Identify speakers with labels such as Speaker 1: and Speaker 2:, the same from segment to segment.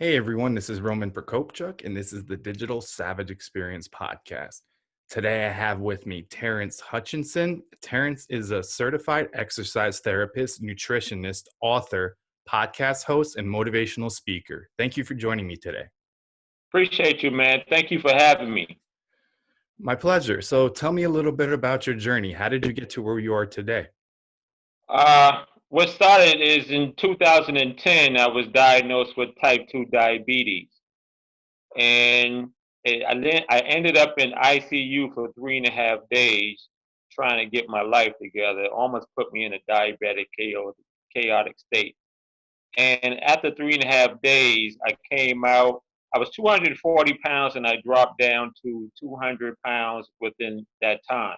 Speaker 1: Hey everyone, this is Roman Prokopchuk, and this is the Digital Savage Experience podcast. Today I have with me Terrance Hutchinson. Terrance is a certified exercise therapist, nutritionist, author, podcast host, and motivational speaker. Thank you for joining me today.
Speaker 2: Appreciate you, man. Thank you for having me.
Speaker 1: My pleasure. So tell me a little bit about your journey. How did you get to where you are today?
Speaker 2: What started is in 2010, I was diagnosed with type 2 diabetes. And I ended up in ICU for 3.5 days trying to get my life together. It almost put me in a diabetic, chaotic state. And after 3.5 days, I came out. I was 240 pounds and I dropped down to 200 pounds within that time.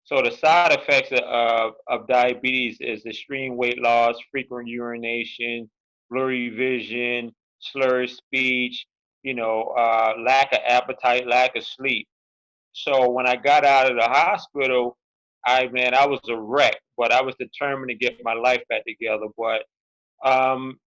Speaker 2: So the side effects of diabetes is extreme weight loss, frequent urination, blurry vision, slurred speech, lack of appetite, lack of sleep. So when I got out of the hospital, I was a wreck, but I was determined to get my life back together. But um,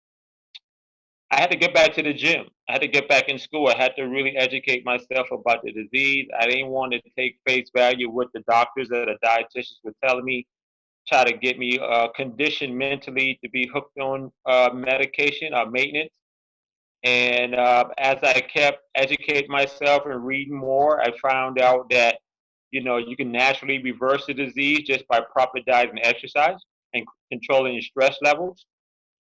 Speaker 2: I had to get back to the gym. I had to get back in school. I had to really educate myself about the disease. I didn't want to take face value with the doctors or the dietitians were telling me, try to get me conditioned mentally to be hooked on medication or maintenance. And as I kept educating myself and reading more, I found out that you can naturally reverse the disease just by proper diet and exercise and controlling your stress levels.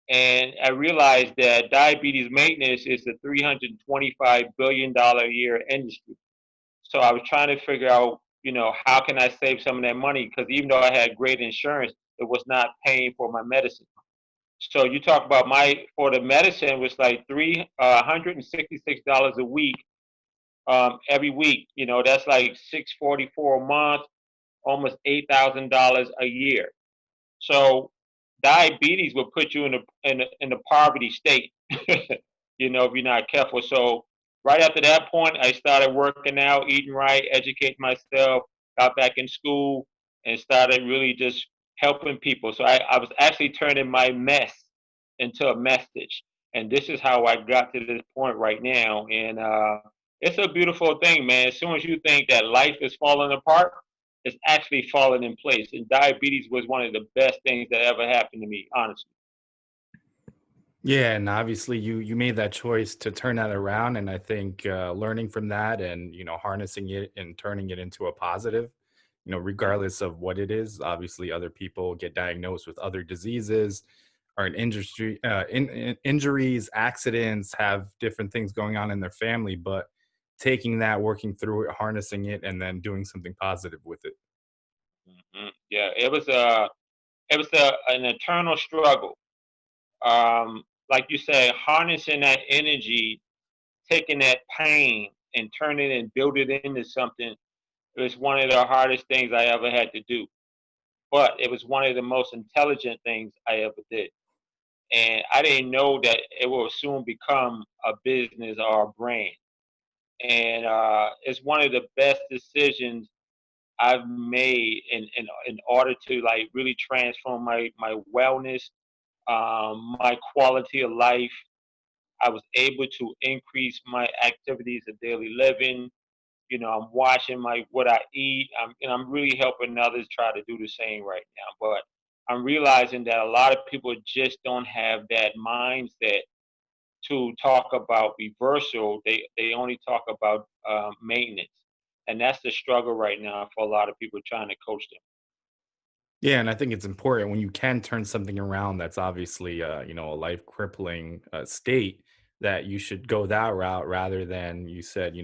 Speaker 2: And I realized that diabetes maintenance is a $325 billion a year industry. So I was trying to figure out, how can I save some of that money? Because even though I had great insurance, it was not paying for my medicine. So you talk about for the medicine was like $366 a week, every week. That's like 644 a month, almost $8,000 a year. So diabetes will put you in a poverty state, if you're not careful. So right after that point, I started working out, eating right, educating myself, got back in school, and started really just helping people. So I was actually turning my mess into a message. And this is how I got to this point right now. And it's a beautiful thing, man. As soon as you think that life is falling apart, it's actually falling in place. And diabetes was one of the best things that ever happened to me, honestly.
Speaker 1: Yeah, and obviously you made that choice to turn that around, and I think learning from that and harnessing it and turning it into a positive, regardless of what it is. Obviously, other people get diagnosed with other diseases, or injuries, accidents, have different things going on in their family, but taking that, working through it, harnessing it, and then doing something positive with it.
Speaker 2: Yeah, an eternal struggle. Like you said, harnessing that energy, taking that pain and turning it and build it into something. It was one of the hardest things I ever had to do, but it was one of the most intelligent things I ever did. And I didn't know that it will soon become a business or a brand. And it's one of the best decisions I've made in order to like really transform my wellness, my quality of life. I was able to increase my activities of daily living. I'm watching what I eat. I'm really helping others try to do the same right now. But I'm realizing that a lot of people just don't have that mindset to talk about reversal. They only talk about maintenance, and that's the struggle right now for a lot of people trying to coach them.
Speaker 1: Yeah, and I think it's important when you can turn something around that's obviously, a life crippling state, that you should go that route rather than you said,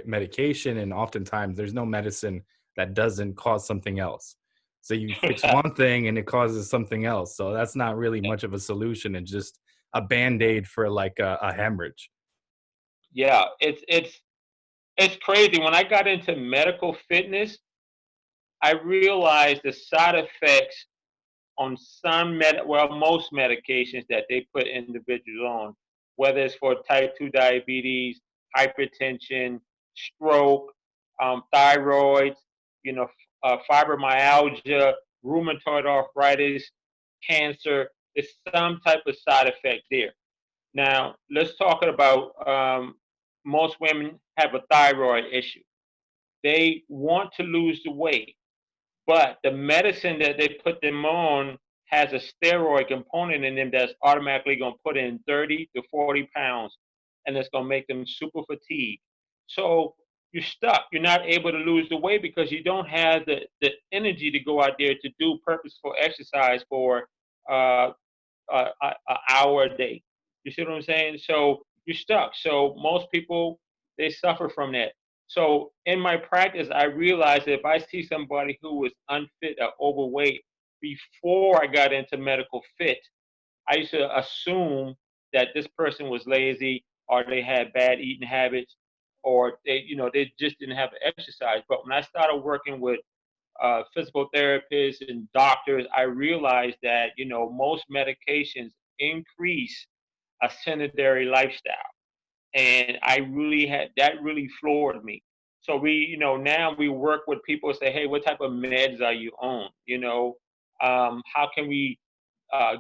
Speaker 1: medication. And oftentimes there's no medicine that doesn't cause something else. So you fix one thing and it causes something else. So that's not really much of a solution and just a band-aid for like a hemorrhage.
Speaker 2: Yeah, it's crazy. When I got into medical fitness, I realized the side effects on most medications that they put individuals on, whether it's for type 2 diabetes, hypertension, stroke, thyroid, fibromyalgia, rheumatoid arthritis, cancer. There's some type of side effect there. Now, let's talk about most women have a thyroid issue. They want to lose the weight, but the medicine that they put them on has a steroid component in them that's automatically going to put in 30 to 40 pounds, and it's going to make them super fatigued. So you're stuck. You're not able to lose the weight because you don't have the energy to go out there to do purposeful exercise for uh, a hour a day. You see what I'm saying? So you're stuck. So most people, they suffer from that. So in my practice, I realized that if I see somebody who was unfit or overweight before I got into medical fit, I used to assume that this person was lazy or they had bad eating habits or they just didn't have the exercise. But when I started working with physical therapists and doctors, I realized that most medications increase a sedentary lifestyle, and I really had that really floored me. So now we work with people and say, hey, what type of meds are you on? How can we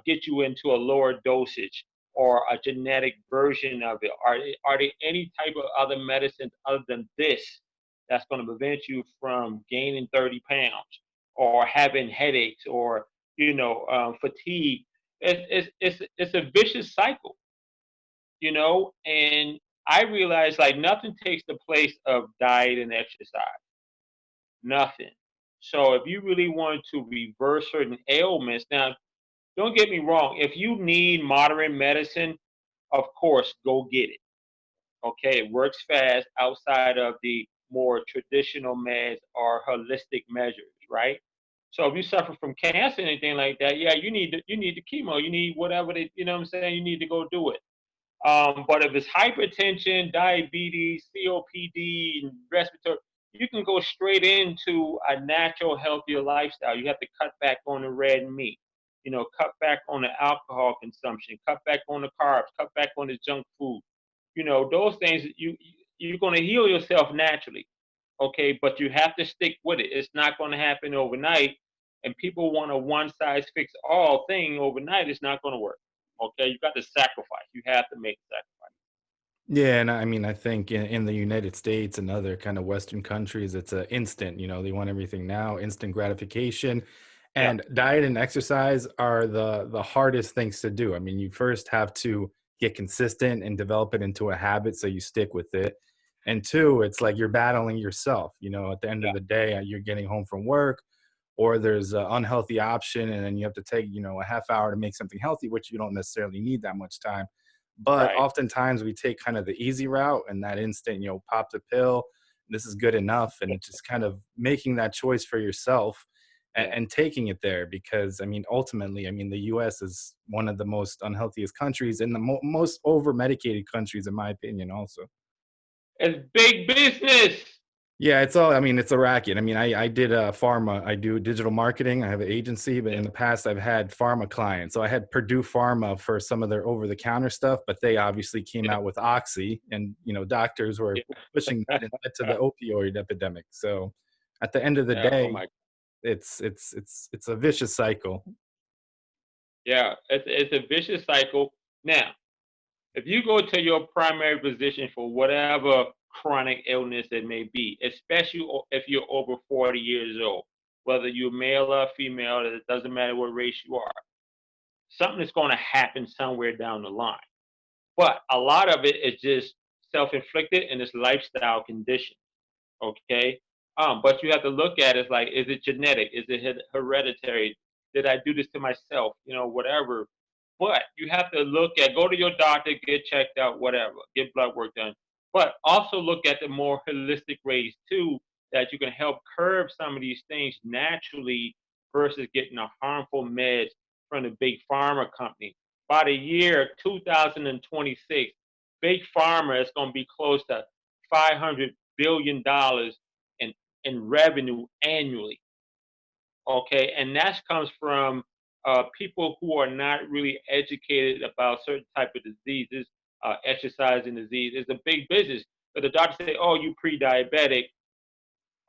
Speaker 2: get you into a lower dosage or a genetic version of it? Are there any type of other medicines other than this that's going to prevent you from gaining 30 pounds or having headaches or fatigue? It's a vicious cycle, and I realized like nothing takes the place of diet and exercise. Nothing. So if you really want to reverse certain ailments, now don't get me wrong, if you need modern medicine, of course, go get it. Okay, it works fast outside of the more traditional meds or holistic measures, right? So if you suffer from cancer, anything like that, yeah, you need the chemo, you need whatever what I'm saying, you need to go do it. But if it's hypertension, diabetes, COPD, and respiratory, you can go straight into a natural, healthier lifestyle. You have to cut back on the red meat, cut back on the alcohol consumption, cut back on the carbs, cut back on the junk food. Those things you're going to heal yourself naturally, okay? But you have to stick with it. It's not going to happen overnight. And people want a one size fits all thing overnight. It's not going to work. Okay, you got to sacrifice. You have to make sacrifice.
Speaker 1: Yeah, and I mean, I think in the United States and other kind of Western countries, it's a instant. They want everything now, instant gratification,
Speaker 2: Yeah,
Speaker 1: and diet and exercise are the hardest things to do. I mean, you first have to get consistent and develop it into a habit so you stick with it. And two, it's like you're battling yourself. At the end of
Speaker 2: yeah,
Speaker 1: the day, you're getting home from work, or there's an unhealthy option, and then you have to take a half hour to make something healthy, which you don't necessarily need that much time. But
Speaker 2: right.
Speaker 1: oftentimes we take kind of the easy route, and that instant, pop the pill, this is good enough, and just kind of making that choice for yourself, and,
Speaker 2: Yeah,
Speaker 1: and taking it there. Because I mean, ultimately, I mean, the US is one of the most unhealthiest countries and the most over medicated countries, in my opinion, also.
Speaker 2: it's big business.
Speaker 1: Yeah, it's all, I mean, it's a racket. I mean, I did pharma. I do digital marketing. I have an agency, but
Speaker 2: Yeah,
Speaker 1: in the past I've had pharma clients. So I had Purdue Pharma for some of their over the counter stuff, but they obviously came
Speaker 2: yeah,
Speaker 1: out with Oxy, and doctors were pushing that, and led to the opioid epidemic. So at the end of the
Speaker 2: yeah. Oh
Speaker 1: day,
Speaker 2: my.
Speaker 1: it's a vicious cycle.
Speaker 2: Yeah, it's a vicious cycle. Now, if you go to your primary physician for whatever chronic illness it may be, especially if you're over 40 years old, whether you're male or female, it doesn't matter what race you are, something is going to happen somewhere down the line. But a lot of it is just self-inflicted and it's lifestyle condition. Okay. But you have to look at it like, is it genetic? Is it hereditary? Did I do this to myself? Whatever. But you have to go to your doctor, get checked out, whatever, get blood work done. But also look at the more holistic ways too, that you can help curb some of these things naturally versus getting a harmful meds from the big pharma company. By the year 2026, big pharma is going to be close to $500 billion in revenue annually. Okay, and that comes from people who are not really educated about certain type of diseases, exercising disease. It's a big business. But the doctor say, "Oh, you pre-diabetic."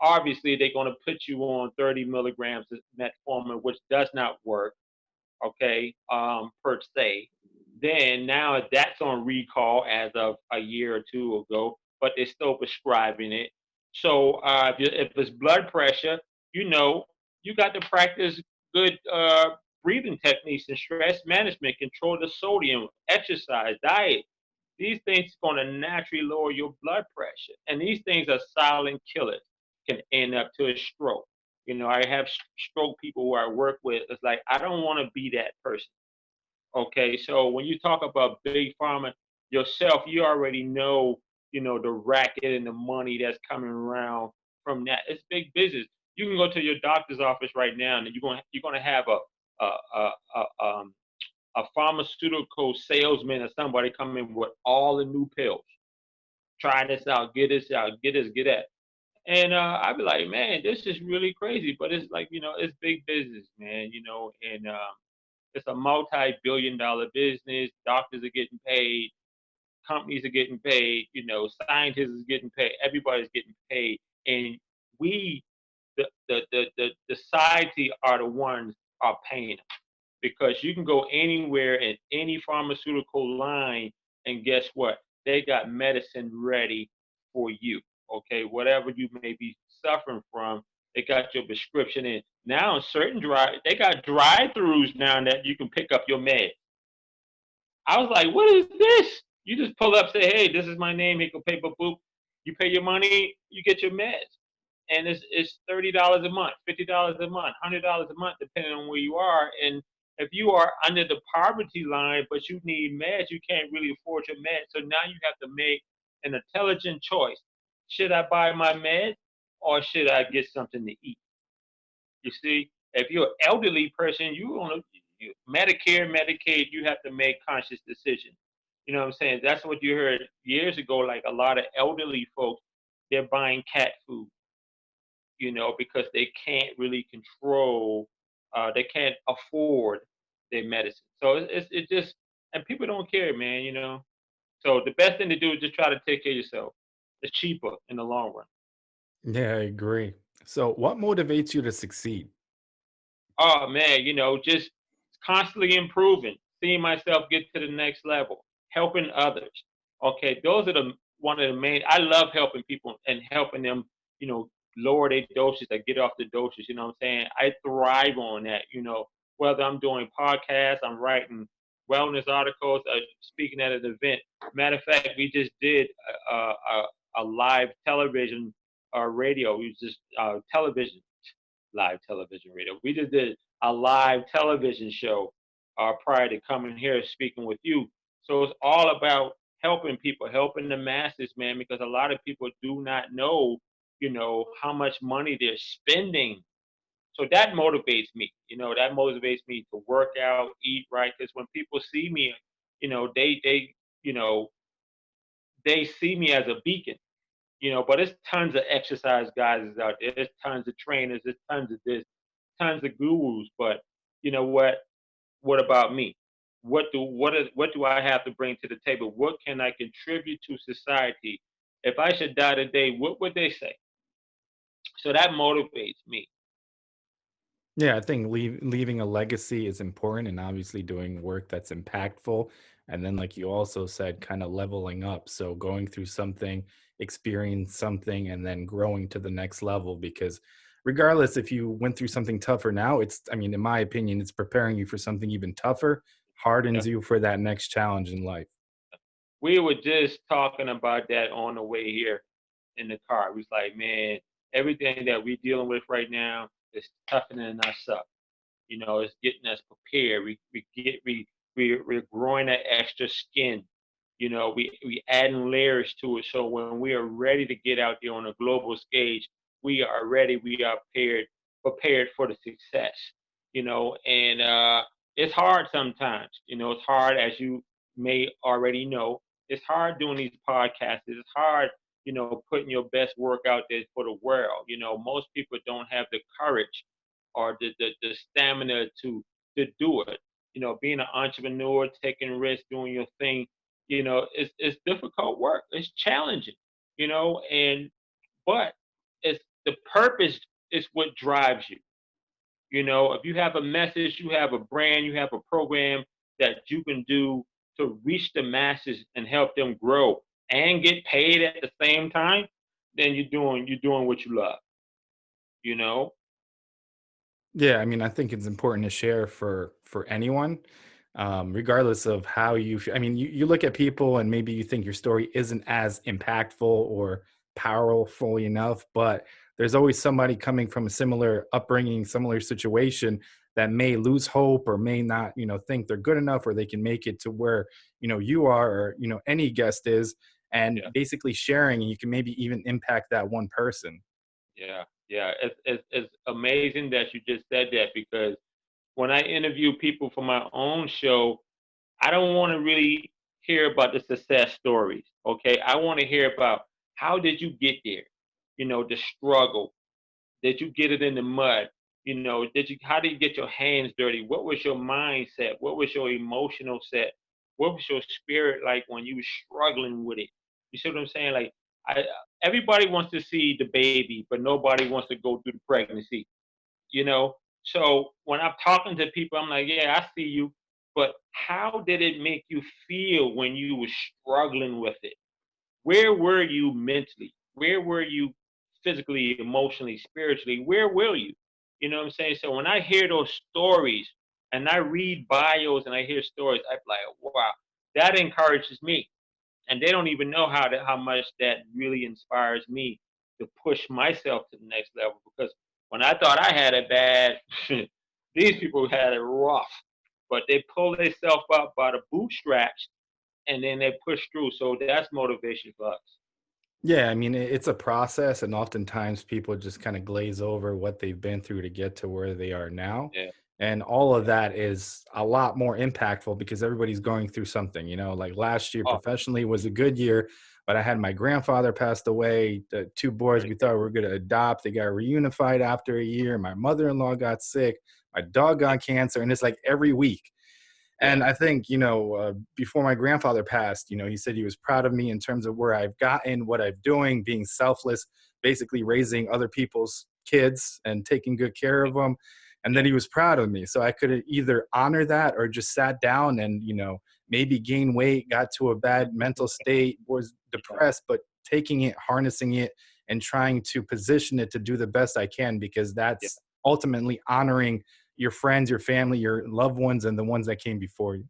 Speaker 2: Obviously, they're going to put you on 30 milligrams of metformin, which does not work. Okay, per se. Then now that's on recall as of a year or two ago, but they're still prescribing it. So if it's blood pressure, you know, you got to practice good breathing techniques and stress management, control the sodium, exercise, diet. These things are going to naturally lower your blood pressure. And these things are silent killers, can end up to a stroke. You know, I have stroke people who I work with. It's like, I don't want to be that person. Okay, so when you talk about big pharma yourself, you already know, the racket and the money that's coming around from that. It's big business. You can go to your doctor's office right now, and you're gonna have a pharmaceutical salesman or somebody come in with all the new pills. Try this out, get this out, get this, get that. And I'd be like, man, this is really crazy. But it's like, it's big business, man. And it's a multi-billion-dollar business. Doctors are getting paid, companies are getting paid, scientists are getting paid, everybody's getting paid. And we, the society are the ones are paying them, because you can go anywhere in any pharmaceutical line, and guess what? They got medicine ready for you. Okay, whatever you may be suffering from, they got your prescription in. Now, certain they got drive-throughs now that you can pick up your med. I was like, what is this? You just pull up, say, hey, this is my name, here go paper boop. You pay your money, you get your meds. And it's $30 a month, $50 a month, $100 a month, depending on where you are. And if you are under the poverty line, but you need meds, you can't really afford your meds. So now you have to make an intelligent choice. Should I buy my meds, or should I get something to eat? You see, if you're an elderly person, Medicare, Medicaid, you have to make conscious decisions. You know what I'm saying? That's what you heard years ago. Like a lot of elderly folks, they're buying cat food, because they can't really control, they can't afford their medicine. So it just, and people don't care, man. So the best thing to do is just try to take care of yourself. It's cheaper in the long run.
Speaker 1: Yeah, I agree. So, what motivates you to succeed?
Speaker 2: Oh man, just constantly improving, seeing myself get to the next level, helping others. Okay, those are the one of the main. I love helping people and helping them, lower their doses or get off the doses. You know what I'm saying? I thrive on that. Whether I'm doing podcasts, I'm writing wellness articles, speaking at an event. Matter of fact, we just did a live television radio. We just television live television radio. We just did a live television show prior to coming here speaking with you. So it's all about helping people, helping the masses, man, because a lot of people do not know, how much money they're spending. So that motivates me. That motivates me to work out, eat right. Because when people see me, you know, they see me as a beacon. But there's tons of exercise guys out there. There's tons of trainers. There's tons of this, tons of gurus. But you know what? What about me? What do I have to bring to the table? What can I contribute to society? If I should die today, what would they say? So that motivates me.
Speaker 1: Yeah, I think leaving a legacy is important, and obviously doing work that's impactful. And then, like you also said, kind of leveling up. So going through something, experience something, and then growing to the next level. Because regardless if you went through something tougher now, I mean, in my opinion, it's preparing you for something even tougher,
Speaker 2: Yeah.
Speaker 1: hardens you for that next challenge in life.
Speaker 2: We were just talking about that on the way here in the car. We was like, man, everything that we're dealing with right now is toughening us up. It's getting us prepared. We're growing that extra skin. We adding layers to it. So when we are ready to get out there on a global stage, we are ready. We are prepared for the success. And it's hard sometimes. It's hard, as you may already know. It's hard doing these podcasts. It's hard, putting your best work out there for the world. Most people don't have the courage or the stamina to do it. Being an entrepreneur, taking risks, doing your thing, it's difficult work. It's challenging, and but it's the purpose is what drives you. If you have a message, you have a brand, you have a program that you can do to reach the masses and help them grow and get paid at the same time, then you're doing what you love, you know?
Speaker 1: Yeah, I mean, I think it's important to share for anyone, regardless of how you. I mean, you look at people and maybe you think your story isn't as impactful or powerful enough, but there's always somebody coming from a similar upbringing, similar situation that may lose hope or may not, think they're good enough or they can make it to where you are or any guest is, and
Speaker 2: Yeah.
Speaker 1: basically sharing, and you can maybe even impact that one person.
Speaker 2: Yeah, yeah. It's amazing that you just said that because when I interview people for my own show, I don't want to really hear about the success stories. Okay. I want to hear about how did you get there? The struggle. Did you get it in the mud? Did you how did you get your hands dirty? What was your mindset? What was your emotional set? What was your spirit like when you were struggling with it? You see what I'm saying? Like I everybody wants to see the baby, but nobody wants to go through the pregnancy, you know? So when I'm talking to people, I'm like, yeah, I see you, but how did it make you feel when you were struggling with it? Where were you mentally? Where were you physically, emotionally, spiritually? Where were you? You know what I'm saying? So when I hear those stories and I read bios and I hear stories, I'm like, wow, that encourages me. And they don't even know how much that really inspires me to push myself to the next level. Because when I thought I had it bad, these people had it rough. But they pull themselves up by the bootstraps and then they push through. So that's motivation for us.
Speaker 1: Yeah, I mean, it's a process, and oftentimes people just kind of glaze over what they've been through to get to where they are now.
Speaker 2: Yeah,
Speaker 1: And all of
Speaker 2: yeah.
Speaker 1: that is a lot more impactful because everybody's going through something. Like last year
Speaker 2: Oh,
Speaker 1: professionally was a good year, but I had my grandfather passed away. The two boys
Speaker 2: right
Speaker 1: we
Speaker 2: there.
Speaker 1: thought we were going to adopt, they got reunified after a year. My mother in law got sick. My dog
Speaker 2: Yeah,
Speaker 1: got cancer. And it's like every week.
Speaker 2: yeah,
Speaker 1: And I think, before my grandfather passed, he said he was proud of me in terms of where I've gotten, what I'm doing, being selfless, basically raising other people's kids and taking good care of them. And then
Speaker 2: yeah,
Speaker 1: he was proud of me. So I could either honor that or just sat down and, maybe gain weight, got to a bad mental state, was
Speaker 2: yeah,
Speaker 1: depressed, but taking it, harnessing it, and trying to position it to do the best I can because
Speaker 2: yeah.
Speaker 1: that's ultimately honoring your friends, your family, your loved ones, and the ones that came before you.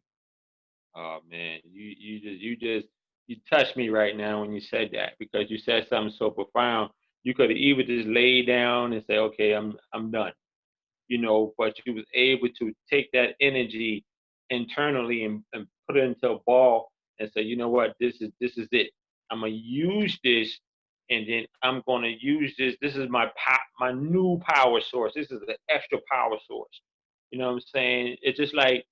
Speaker 2: Oh man, you touched me right now when you said that because you said something so profound. You could have either just lay down and say, "Okay, I'm done," but you was able to take that energy internally and put it into a ball and say, "You know what? This is it. I'm gonna use this, and then I'm gonna use this. This is my new power source. This is the extra power source." You know what I'm saying? It's just like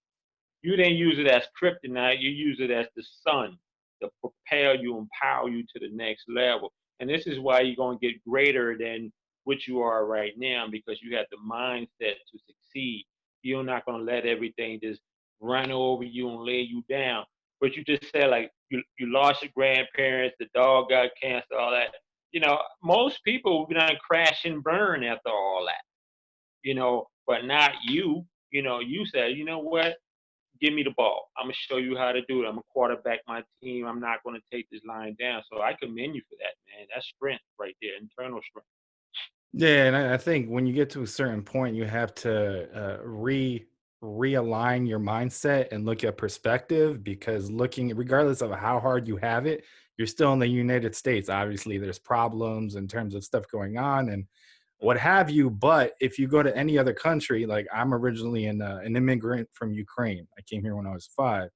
Speaker 2: you didn't use it as kryptonite, you use it as the sun to propel you, empower you to the next level. And this is why you're going to get greater than what you are right now because you have the mindset to succeed. You're not going to let everything just run over you and lay you down. But you just said, like, you lost your grandparents, the dog got cancer, all that. Most people would not crash and burn after all that, but not you. You said, you know what? Give me the ball. I'm gonna show you how to do it. I'm gonna quarterback my team. I'm not gonna take this line down. So I commend you for that, man. That's strength right there, internal strength.
Speaker 1: Yeah, and I think when you get to a certain point, you have to realign your mindset and look at perspective because looking, regardless of how hard you have it, you're still in the United States. Obviously, there's problems in terms of stuff going on and what
Speaker 2: Mm,
Speaker 1: have you. But if you go to any other country, like I'm originally an immigrant from Ukraine. I came here when I was 5.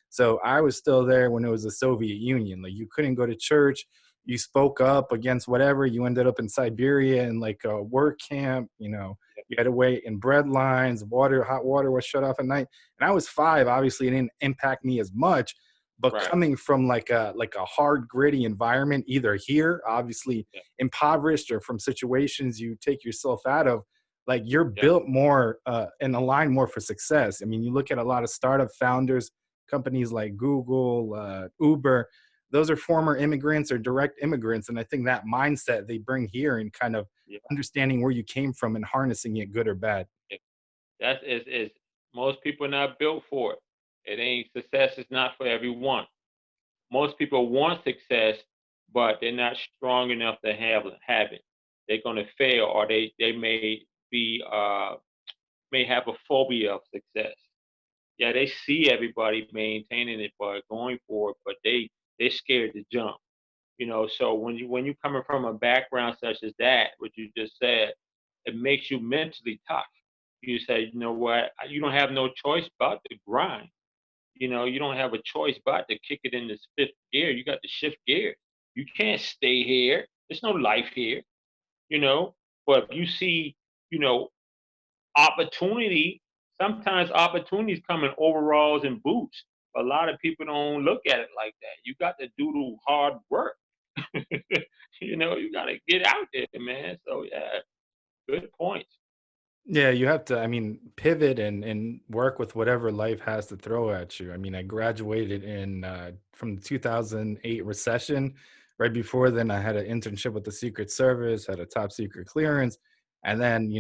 Speaker 1: So I was still there when it was the Soviet Union. Like you couldn't go to church. You spoke up against whatever. You ended up in Siberia in like a work camp.
Speaker 2: yeah,
Speaker 1: You had to wait in bread lines. Hot water was shut off at night. And I was 5. Obviously, it didn't impact me as much. But
Speaker 2: right.
Speaker 1: coming from like a hard, gritty environment, either here, obviously
Speaker 2: Yeah,
Speaker 1: impoverished, or from situations you take yourself out of, like you're
Speaker 2: yeah,
Speaker 1: built more and aligned more for success. I mean, you look at a lot of startup founders, companies like Google, Uber, those are former immigrants or direct immigrants. And I think that mindset they bring here and kind of
Speaker 2: yeah,
Speaker 1: understanding where you came from and harnessing it, good or bad.
Speaker 2: yeah. That's is most people are not built for it. It ain't success is not for everyone. Most people want success, but they're not strong enough to have it. They're gonna fail, or they be may have a phobia of success. Yeah, they see everybody maintaining it, but going for it, but they're scared to jump. So when you coming from a background such as that, what you just said, it makes you mentally tough. You say, you know what, you don't have no choice but to grind. You don't have a choice but to kick it in this fifth gear. You got to shift gear. You can't stay here. There's no life here, you know. But if you see, you know, opportunity, sometimes opportunities come in overalls and boots. A lot of people don't look at it like that. You got to do the hard work. You got to get out there, man. So yeah, good points.
Speaker 1: Yeah, you have to, I mean, pivot and work with whatever life has to throw at you. I mean, I graduated in from the 2008 recession. Right before then, I had an internship with the Secret Service, had a top secret clearance, and then,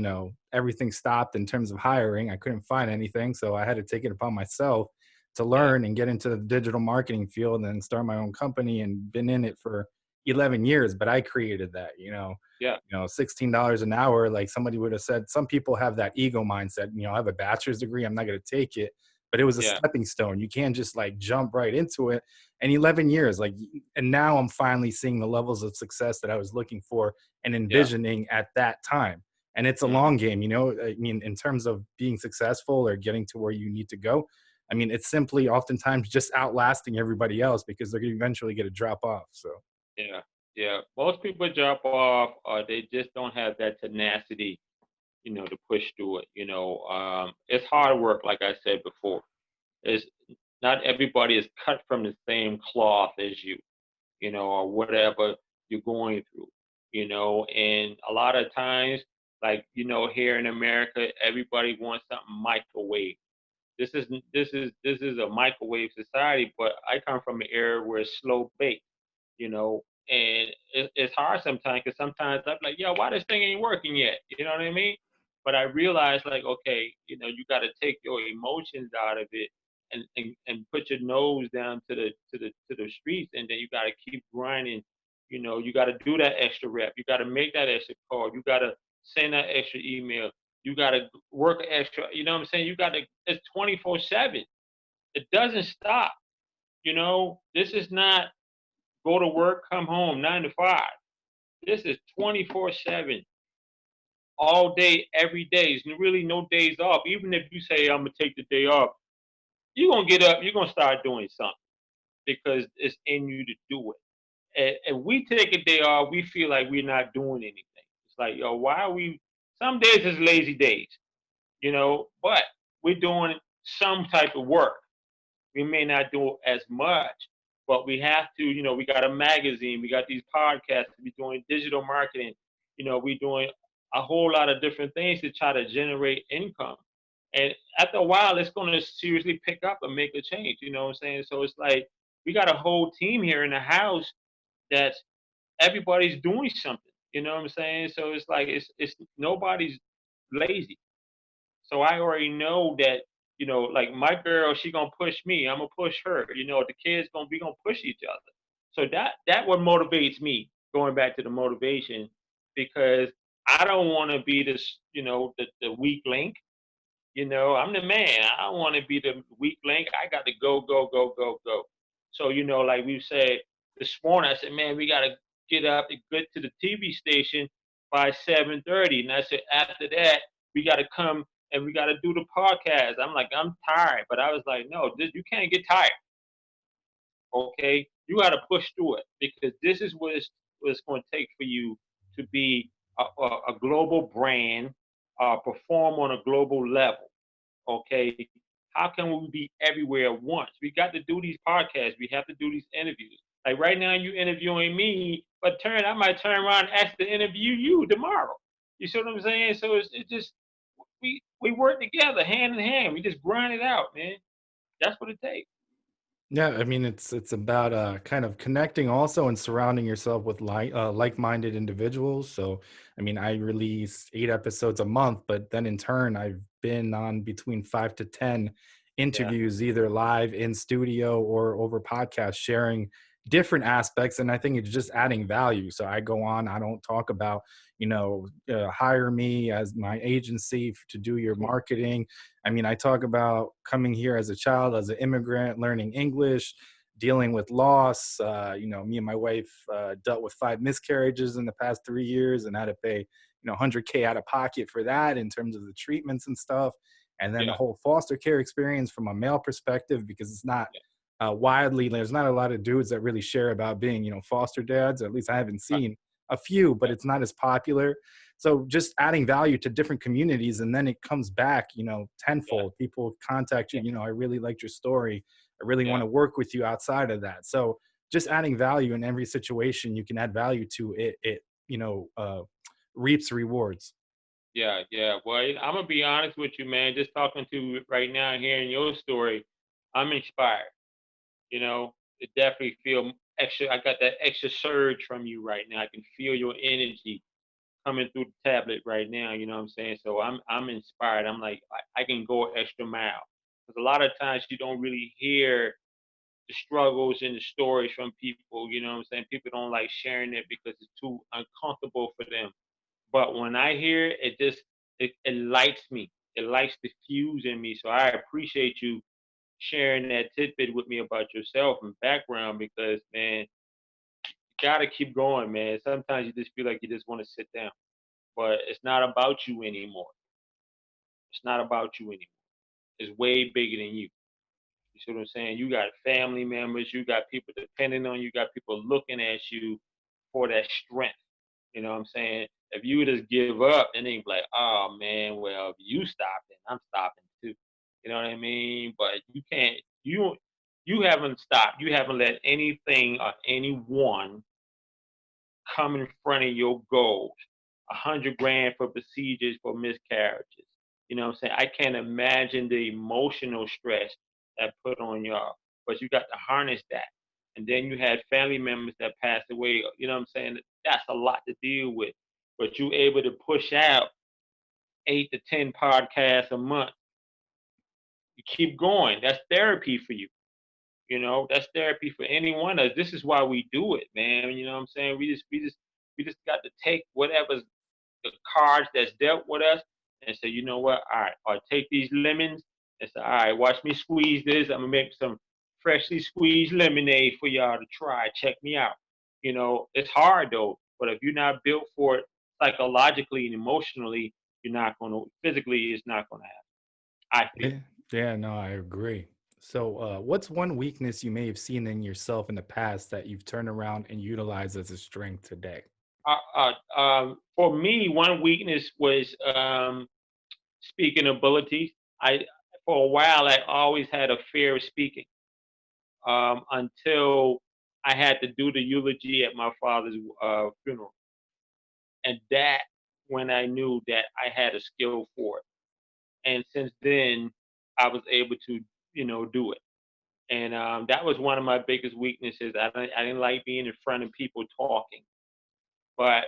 Speaker 1: everything stopped in terms of hiring. I couldn't find anything, so I had to take it upon myself to
Speaker 2: Yeah,
Speaker 1: learn and get into the digital marketing field and start my own company and been in it for 11 years, but I created that,
Speaker 2: yeah,
Speaker 1: $16 an hour. Like somebody would have said, some people have that ego mindset, I have a bachelor's degree, I'm not going to take it. But it was a
Speaker 2: yeah,
Speaker 1: stepping stone. You can't just like jump right into it. And 11 years, like, and now I'm finally seeing the levels of success that I was looking for and
Speaker 2: yeah.
Speaker 1: envisioning at that time. And it's a
Speaker 2: Mm,
Speaker 1: long game, I mean, in terms of being successful or getting to where you need to go. I mean, it's simply oftentimes just outlasting everybody else because they're going to eventually get a drop off. So,
Speaker 2: yeah, yeah. Most people drop off, or they just don't have that tenacity, to push through it. It's hard work, like I said before. It's not everybody is cut from the same cloth as you, or whatever you're going through, and a lot of times, like, here in America, everybody wants something microwave. This is a microwave society, but I come from an era where it's slow baked, you know, and it's hard sometimes because sometimes I'm like, yo, why this thing ain't working yet? You know what I mean? But I realize, like, okay, you got to take your emotions out of it and put your nose down to the streets, and then you got to keep grinding. You got to do that extra rep. You got to make that extra call. You got to send that extra email. You got to work extra. You know what I'm saying? You got to. It's 24/7. It doesn't stop. This is not go to work, come home, 9 to 5. This is 24/7, all day, every day. There's really no days off. Even if you say I'm gonna take the day off, you're gonna get up, you're gonna start doing something because it's in you to do it. And we take a day off, we feel like we're not doing anything. It's like, yo, why are we? Some days is lazy days, but we're doing some type of work. We may not do as much, but we have to, we got a magazine, we got these podcasts, we doing digital marketing, we doing a whole lot of different things to try to generate income. And after a while, it's going to seriously pick up and make a change. You know what I'm saying? So it's like we got a whole team here in the house that everybody's doing something. You know what I'm saying? So it's like it's nobody's lazy. So I already know that, like my girl, she gonna push me. I'm gonna push her. The kids gonna push each other. So that what motivates me. Going back to the motivation, because I don't want to be this, the weak link. I'm the man. I don't want to be the weak link. I got to go, go, go, go, go. So, like we said this morning, I said, man, we got to get up and get to the TV station by 7:30. And I said, after that, we got to come and we got to do the podcast. I'm like, I'm tired. But I was like, no, you can't get tired. Okay. You got to push through it because this is what it's going to take for you to be a global brand, perform on a global level. Okay, how can we be everywhere at once? We got to do these podcasts. We have to do these interviews. Like right now, you interviewing me, but I might turn around and ask to interview you tomorrow. You see what I'm saying? So it's just we work together, hand in hand. We just grind it out, man. That's what it takes.
Speaker 1: yeah, I mean, it's about kind of connecting also and surrounding yourself with like-minded individuals. So, I mean, I release 8 episodes a month, but then in turn, I've been on between 5 to 10
Speaker 2: yeah,
Speaker 1: interviews, either live in studio or over podcast, sharing different aspects. And I think it's just adding value. So I go on, I don't talk about, hire me as my agency to do your marketing. I mean, I talk about coming here as a child, as an immigrant, learning English, dealing with loss. Me and my wife dealt with 5 miscarriages in the past 3 years and had to pay, 100K out of pocket for that in terms of the treatments and stuff. And then the
Speaker 2: yeah,
Speaker 1: whole foster care experience from a male perspective, because it's not
Speaker 2: yeah,
Speaker 1: there's not a lot of dudes that really share about being, foster dads. At least I haven't
Speaker 2: right,
Speaker 1: seen a few, but
Speaker 2: yeah,
Speaker 1: it's not as popular. So just adding value to different communities, and then it comes back,
Speaker 2: yeah,
Speaker 1: tenfold. People contact you,
Speaker 2: yeah,
Speaker 1: I really liked your story. I really want
Speaker 2: yeah,
Speaker 1: to work with you outside of that. So just
Speaker 2: yeah,
Speaker 1: adding value in every situation you can add value to, it reaps rewards.
Speaker 2: yeah, yeah. Well, I'm gonna be honest with you, man. Just talking to you right now, hearing your story, I'm inspired. You know, it definitely feel extra. I got that extra surge from you right now. I can feel your energy coming through the tablet right now. You know what I'm saying? So I'm inspired. I'm like I can go an extra mile because a lot of times you don't really hear the struggles and the stories from people. You know what I'm saying? People don't like sharing it because it's too uncomfortable for them. But when I hear it, it lights me. It lights the fuse in me. So I appreciate you sharing that tidbit with me about yourself and background because man, you gotta keep going, man. Sometimes you just feel like you just want to sit down. But it's not about you anymore. It's not about you anymore. It's way bigger than you. You see what I'm saying? You got family members, you got people depending on you, you got people looking at you for that strength. You know what I'm saying? If you just give up, then they be like, oh man, well, if you stop, then I'm stopping too. You know what I mean? But you can't, you haven't stopped. You haven't let anything or anyone come in front of your goals. 100 grand for procedures for miscarriages. You know what I'm saying? I can't imagine the emotional stress that put on y'all. But you got to harness that. And then you had family members that passed away. You know what I'm saying? That's a lot to deal with. But you able to push out 8 to 10 podcasts a month. You keep going. That's therapy for you. You know, that's therapy for any one of us. This is why we do it, man. You know what I'm saying? We just got to take whatever's the cards that's dealt with us and say, you know what? All right, I'll take these lemons and say, all right, watch me squeeze this. I'm gonna make some freshly squeezed lemonade for y'all to try. Check me out. You know, it's hard though, but if you're not built for it psychologically and emotionally, you're not gonna physically, it's not gonna happen. I feel.
Speaker 1: Yeah, yeah, no, I agree. So, what's one weakness you may have seen in yourself in the past that you've turned around and utilized as a strength today?
Speaker 2: For me, one weakness was speaking abilities. I for a while I always had a fear of speaking until I had to do the eulogy at my father's funeral, and that when I knew that I had a skill for it. And since then, I was able to do it. And that was one of my biggest weaknesses. I didn't like being in front of people talking, but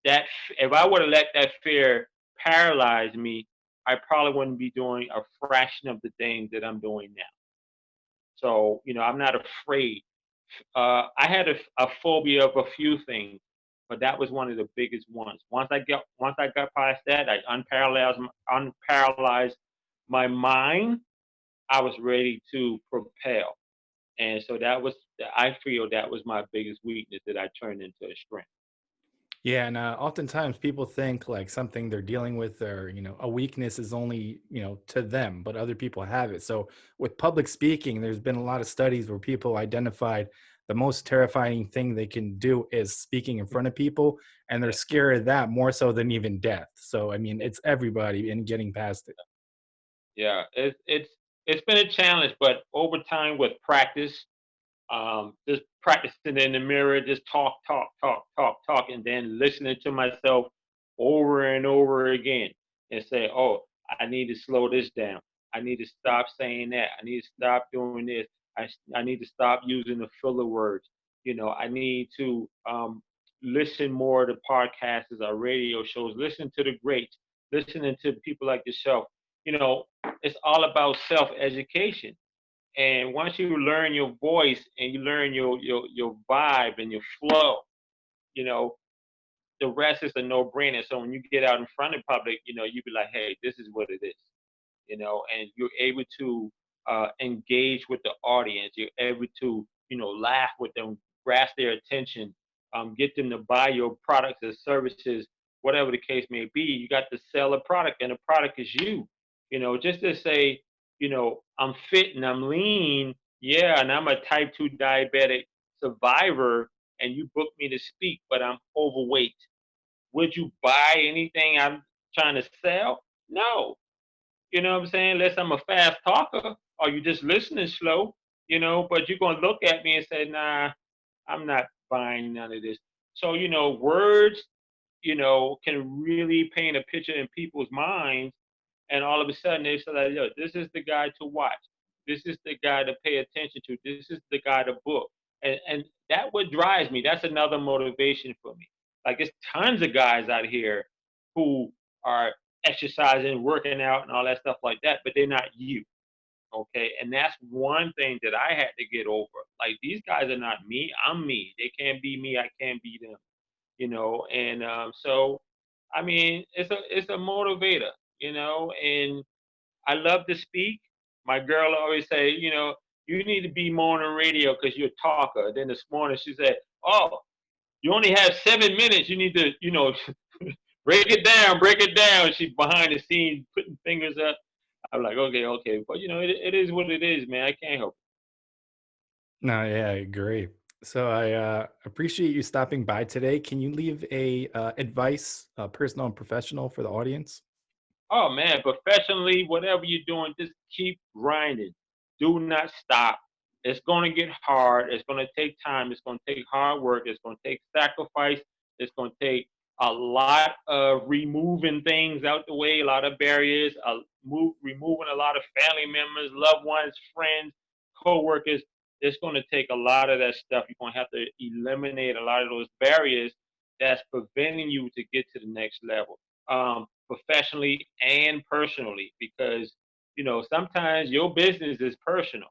Speaker 2: if I would have let that fear paralyze me, I probably wouldn't be doing a fraction of the things that I'm doing now. So, I'm not afraid. I had a phobia of a few things, but that was one of the biggest ones. Once I got past that, I unparalyzed my mind. I was ready to propel, and so I feel that was my biggest weakness that I turned into a strength.
Speaker 1: Yeah, and oftentimes people think like something they're dealing with or a weakness is only to them, but other people have it. So with public speaking, there's been a lot of studies where people identified the most terrifying thing they can do is speaking in front of people, and they're
Speaker 2: Yeah.
Speaker 1: scared of that more so than even death. So I mean,
Speaker 2: Yeah.
Speaker 1: it's everybody in getting past it.
Speaker 2: Yeah, it's been a challenge, but over time with practice, just practicing in the mirror, just talk, talk, talk, talk, talk, and then listening to myself over and over again, and say, "Oh, I need to slow this down. I need to stop saying that. I need to stop doing this. I need to stop using the filler words. I need to listen more to podcasts or radio shows. Listen to the greats. Listening to people like yourself. you know, it's all about self education. And once you learn your voice and you learn your vibe and your flow, you know, the rest is a no brainer. So when you get out in front of public, you be like, hey, this is what it is, and you're able to engage with the audience. You're able to, laugh with them, grasp their attention, get them to buy your products or services, whatever the case may be. You got to sell a product, and the product is you. Just to say, I'm fit and I'm lean, yeah, and I'm a type 2 diabetic survivor, and you booked me to speak, but I'm overweight. Would you buy anything I'm trying to sell? No. You know what I'm saying? Unless I'm a fast talker or you just listening slow, but you're gonna look at me and say, nah, I'm not buying none of this. So, words, can really paint a picture in people's minds, and all of a sudden they say, like, yo, this is the guy to watch. This is the guy to pay attention to. This is the guy to book. And that what drives me. That's another motivation for me. Like, there's tons of guys out here who are exercising, working out, and all that stuff like that, but they're not you. Okay. And that's one thing that I had to get over. Like, these guys are not me. I'm me. They can't be me. I can't be them. And so I mean, it's a motivator, and I love to speak. My girl always say, you need to be more on the radio because you're a talker. Then this morning she said, oh, you only have 7 minutes. You need to, break it down. She's behind the scenes putting fingers up. I'm like, okay, okay. But, it is what it is, man. I can't help
Speaker 1: No, yeah, I agree. So I appreciate you stopping by today. Can you leave a advice, personal and professional, for the audience?
Speaker 2: Oh man, professionally, whatever you're doing, just keep grinding. Do not stop. It's going to get hard. It's going to take time. It's going to take hard work. It's going to take sacrifice. It's going to take a lot of removing things out the way, a lot of barriers, removing a lot of family members, loved ones, friends, co-workers. It's going to take a lot of that stuff. You're going to have to eliminate a lot of those barriers that's preventing you to get to the next level. Professionally and personally, because sometimes your business is personal.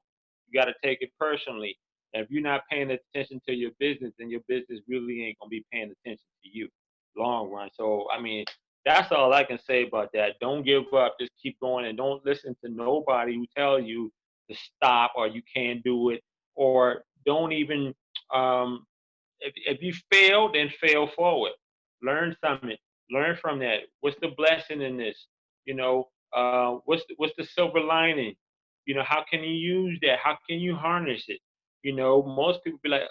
Speaker 2: You got to take it personally. And if you're not paying attention to your business, then your business really ain't gonna be paying attention to you long run. So I mean, that's all I can say about that. Don't give up. Just keep going, and don't listen to nobody who tells you to stop or you can't do it, or don't even um, if you fail, then fail forward. Learn something. Learn from that. What's the blessing in this? What's the silver lining? How can you use that? How can you harness it? Most people be like,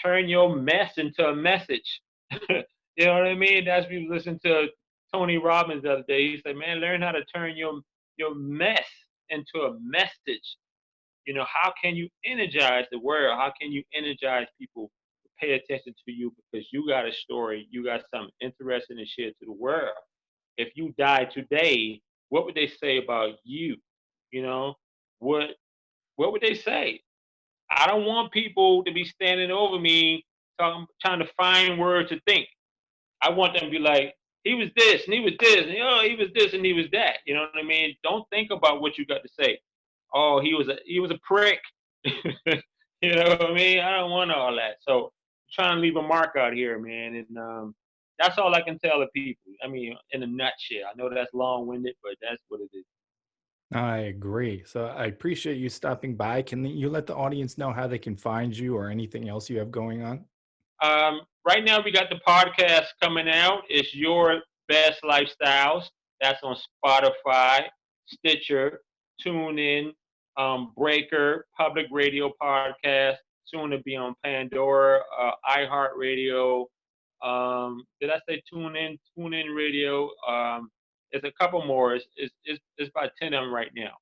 Speaker 2: turn your mess into a message. You know what I mean? That's we listen to Tony Robbins the other day. He said, man, learn how to turn your mess into a message. How can you energize the world? How can you energize people to pay attention to you because you got a story, you got something interesting to share to the world? If you die today, what would they say about you? You know, what what would they say? I don't want people to be standing over me trying to find words to think. I want them to be like, he was this and he was this, and he was this and he was that. You know what I mean? Don't think about what you got to say. Oh, he was a prick. You know what I mean? I don't want all that. So I'm trying to leave a mark out here, man. And that's all I can tell the people. I mean, in a nutshell. I know that's long winded, but that's what it is.
Speaker 1: I agree. So I appreciate you stopping by. Can you let the audience know how they can find you or anything else you have going on?
Speaker 2: Right now, we got the podcast coming out. It's Your Best Lifestyles. That's on Spotify, Stitcher, TuneIn, Breaker, Public Radio Podcast. Soon to be on Pandora, iHeartRadio. Did I say TuneIn? TuneIn Radio. There's a couple more. It's about 10 of them right now.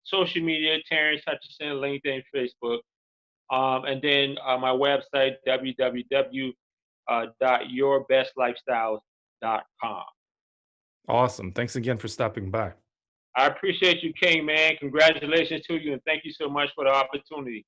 Speaker 2: Social media: Terrance Hutchinson, LinkedIn, Facebook. And then my website, www.yourbestlifestyles.com.
Speaker 1: Awesome. Thanks again for stopping by.
Speaker 2: I appreciate you, King, man. Congratulations to you, and thank you so much for the opportunity.